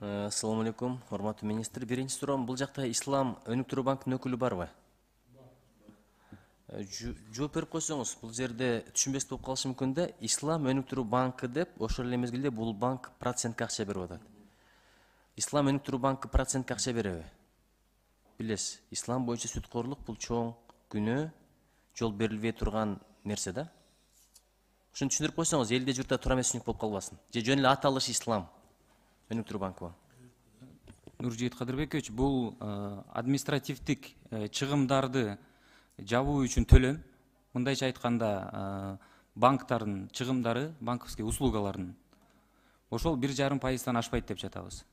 Assalamu алейкум, урматтуу министр. Биринчи суроом, бул жакта Ислам өнүктүрүү банкынын өкүлү барбы? Жооп берип койсоңуз, бул жерде түшүнбөс болуп калышы мүмкүн да, Ислам өнүктүрүү банкы деп, ошол эле мезгилде бул банк процентке акча берип атат. Ислам өнүктүрүү банкы процентке акча береби? Билесиз, Ислам боюнча сүткөрлүк бул чоң күнөө, жол берилбей турган нерсе да. Ушуну түшүндүрүп койсоңуз, элде журтта тура эмес болуп калбасын. Же жөн эле аталышы Ислам өнүктүрүү банкы. Нуржигит Кадырбекович, бул административдик чыгымдарды жабуу үчүн төлөм. Мындайча айтканда, банктардын чыгымдары, банковский услугалардын ошол 1,5% ашпайт деп жатабыз.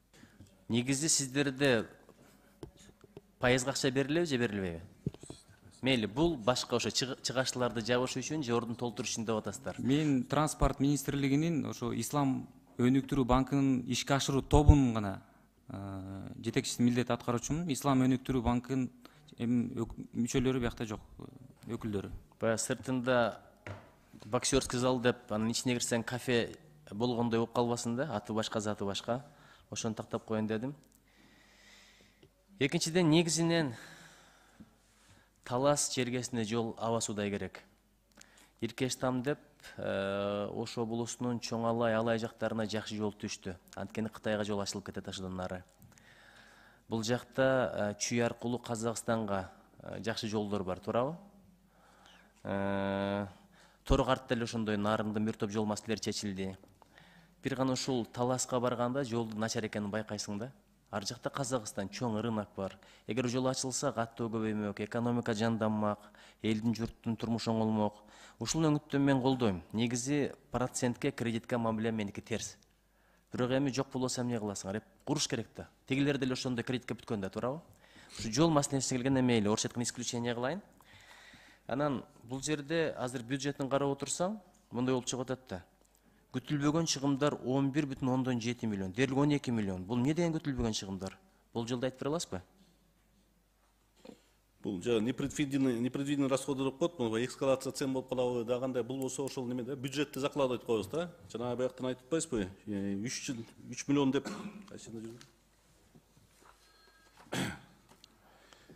Негизи сиздерде пайызга акча берилеби же берилбейби? Мейли, бул башка ошо чыгачтарды жабыш үчүн же ордун толтуруш үчүн деп атасыздар. Мен транспорт министрлигинин ошо Ислам өнүктүрүү банкынын ишке ашыруу тобунун гана жетекчиси милдет аткаруучумун. Ислам өнүктүрүү банкынын мүчөлөрү биякта жок, өкүлдөрү. Баягы сыртында боксерский зал деп, анын ичине кирсең кафе болгондой болуп калбасын да, аты башка, заты башка. Ошону тактап коеюн дедим. Экинчиден, негизинен Талас чергесине жол аба суудай керек. Иркеш Там деп, Ошо облусунун Чоң Алай жактарына жакшы жол түштү. Анткени Кытайга жол ачылып кетет ашыдан нары. Бул жакта Чүй аркылуу Казакстанга жакшы жолдор бар, туурабы? Торгартта эле ошондой нарындын бир топ жол маселелери чечилди. Бир гана ушул Таласка барганда жолдун начар экенин байкайсың да. Ар жакта Казакстан, чоң рынок бар. Эгер жол ачылса, каттоо көбөймөк, экономика жанданмак, элдин журттун турмушу оңолмок. Ушул өңүттү мен колдойм. Негизи процентке, кредитке мамиле меники терс. Бирок эми жок болбосо эмне кыласыңар? Куруш керек да. Тегилер деле ошондой кредитке бүткөн да, туурабы? Ушу жол маселесине келгенде мейли, орусча айтканда исключение кылайын. Анан бул жерде азыр бюджеттин карап отурсаң, мындай болуп чыгып атат да. Күтүлбөгөн чыгымдар 11,7 миллион, дерлик 12 миллион. Бул эмне деген күтүлбөгөн чыгымдар? Бул жылда айтып бере аласызбы? Бул жана непредвиденный расходы деп коет, бул эскалация цен болуп калабы дагандай, бул болсо ошол неме да, бюджетти закладывать коебуз да. Жана бияктан айтып атпайсызбы? 3 миллион деп кайсында жүрдү?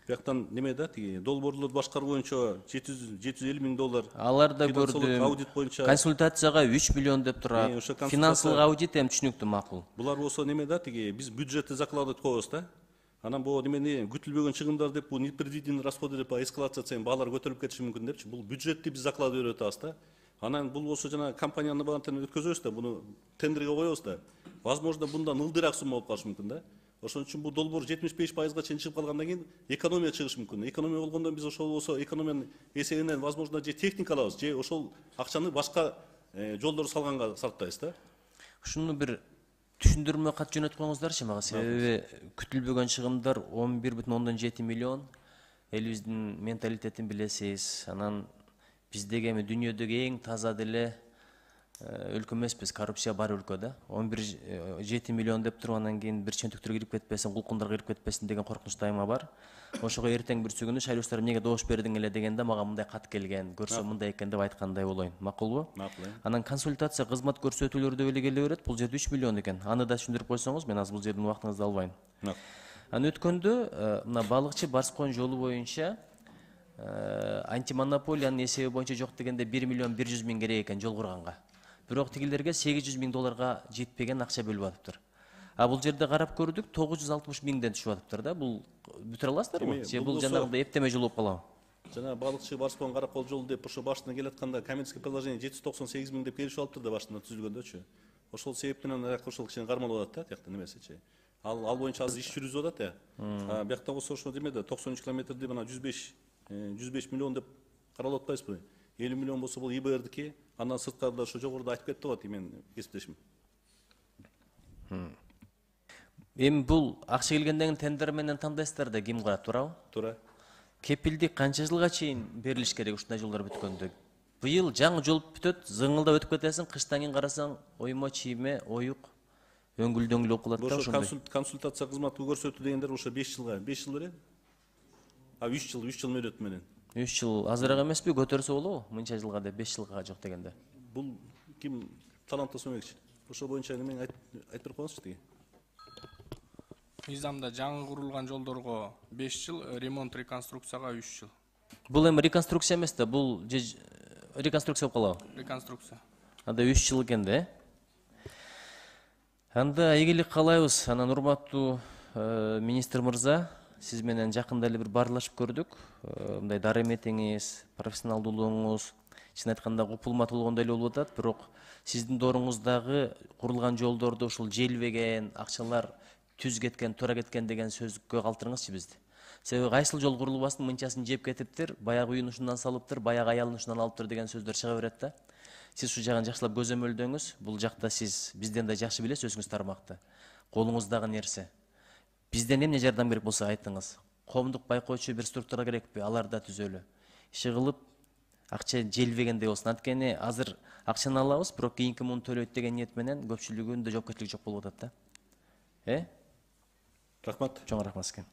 Бияктан неме да, тиги долбоорлорду башкаруу боюнча $750 миң. Алар да көрдүм. Аудит боюнча консультацияга 3 миллион деп турат. Финансылык аудит эми түшүнүктүү, макул. Булар болсо неме да, тиги биз бюджетти закладывать коебуз да. Анан бул немени күтүлбөгөн чыгымдар деп, бул непредвиденный расходы деп, эскалация цен баалар көтөрүлүп кетиши мүмкүн депчи. Бул бюджетти биз закладывать берип атабыз да. Анан бул болсо жана компанияны багантен өткөзөбүз да, буну тендерге коебуз да. Возможно, bundan ылдыраак сумма болуп калышы мүмкүн да. Ошон үчүн бул долбоор 75%га чейин чыгып калгандан кийин экономия чыгышы мүмкүн. Экономия болгондо биз ошол болсо экономиянын эсебинен возможно же техника алабыз, же ошол акчаны башка жолдор салганга сарптайбыз да. Ушуну бир түшүндүрмө кат жөнөтүп коюңуздарчы мага, себеби күтүлбөгөн чыгымдар 11,7 миллион. Элибиздин менталитетин билесиз. Анан биздеги эми дүйнөдөгү эң таза деле өлкө эмеспиз, коррупция бар өлкө да. 11,7 миллион деп туруп анан кийин бир чөнтүктөргө кирип кетпесин, кулкундарга кирип кетпесин деген коркунуч дайыма бар. Ошого эртең бир күнү шайлоочулар эмнеге добуш бердиң эле дегенде мага мындай кат келген, көрсө мындай экен деп айткандай болоюн. Макулбу? Макул. Анан консультация, кызмат көрсөтүүлөр деп эле келе берет. Бул жерде 3 миллион экен. Аны да түшүндүрүп койсоңуз, мен азыр бул жердин убактыңызды албайм. Анан өткөндө мына балыкчы Барскон жолу боюнча антимонополиянын эсеби боюнча жок дегенде 1 миллион 100 миң керек экен жол курганга. Бирок тигилерге $800 миң жетпеген акча бөлүп атыптыр. А бул жерде карап көрдүк, 960 миңден түшүп атыптыр да. Бул бүтүрө аласыздарбы? Же бул жанагындай эптеме жол болуп калабы? Жана балыкчы Барскон Каракол жолу деп ошо башынан келатканда коммерческий предложение 798 миң деп келишип алыптыр да башынан түзүлгөндөчү. Ошол себептен ошол кишини кармалып атат да, тиякта немесичи. Ал боюнча азыр иш жүрүзүп атат да. Биякта болсо ошо демеде 93 километрди мына 105 миллион деп каралып атпайсызбы? 50 миллион болсо бул ИБРдики, андан сырткары ошо жогоруда айтып кетти го мен кесиптешим. Эми бул акча келгенден кийин тендер менен тандайсыздар да, ким курат, туурабы? Туура. Кепилдик канча жылга чейин берилиш керек ушундай жолдор бүткөндө? Быйыл жаңы жол бүтөт, зыңылдап өтүп кетесиң, кыштан кийин карасаң, оймо чийме, оюк, өңгүл-дөңгүл болуп калат да ошондой. Консультация кызматы көрсөтүү дегендер ошо 5 жылга, 5 жыл берет? 3 жыл мөөнөт менен. 3 жыл азыраак эмеспи, көтөрсө болобу? Мынча жылга деп 5 жылга жок дегенде. Бул ким талантты сөмекчи? Ошол боюнча неме айтып берип коюңузчу тиги. мыйзамда жаңы курулган жолдорго 5 жыл, ремонт реконструкцияга 3 жыл. Бул эми реконструкция эмес да, бул реконструкция болуп калабы. Реконструкция. Анда 3 жыл экен да, э? Анда ийгилик каалайбыз. Анан урматтуу министр мырза, сиз менен жакында эле бир баарлашып көрдүк. Мындай дары эметиңиз, профессионалдуулугуңуз чын айтканда купулмат болгондой эле болуп атат, бирок сиздин дооруңуздагы курулган жолдорду ушул желбеген, акчалар түз кеткен, туура кеткен деген сөздүккө калтырыңызчы бизди. Себеби кайсыл жол курулбасын мынчасын жеп кетиптир, баягы үйүн ушундан салыптыр, баягы аялын ушундан алыптыр деген сөздөр чыга берет да. Сиз ушул жагын жакшылап көзөмөлдөңүз. Бул жакта сиз бизден да жакшы билесиз өзүңүз тармакты. Колуңуздагы нерсе. Бизден эмне жардам керек болсо айтыңыз. Коомдук байкоочу бир структура керекпи? Алар да түзөлү. Иши кылып акча желбегендей болсун. Анткени азыр акчаны алабыз, бирок кийинки муну төлөйт деген ниет менен көпчүлүгүндө жоопкерчилик жок болуп атат да. Рахмат. Рахмат. Чоң рахмат сизге.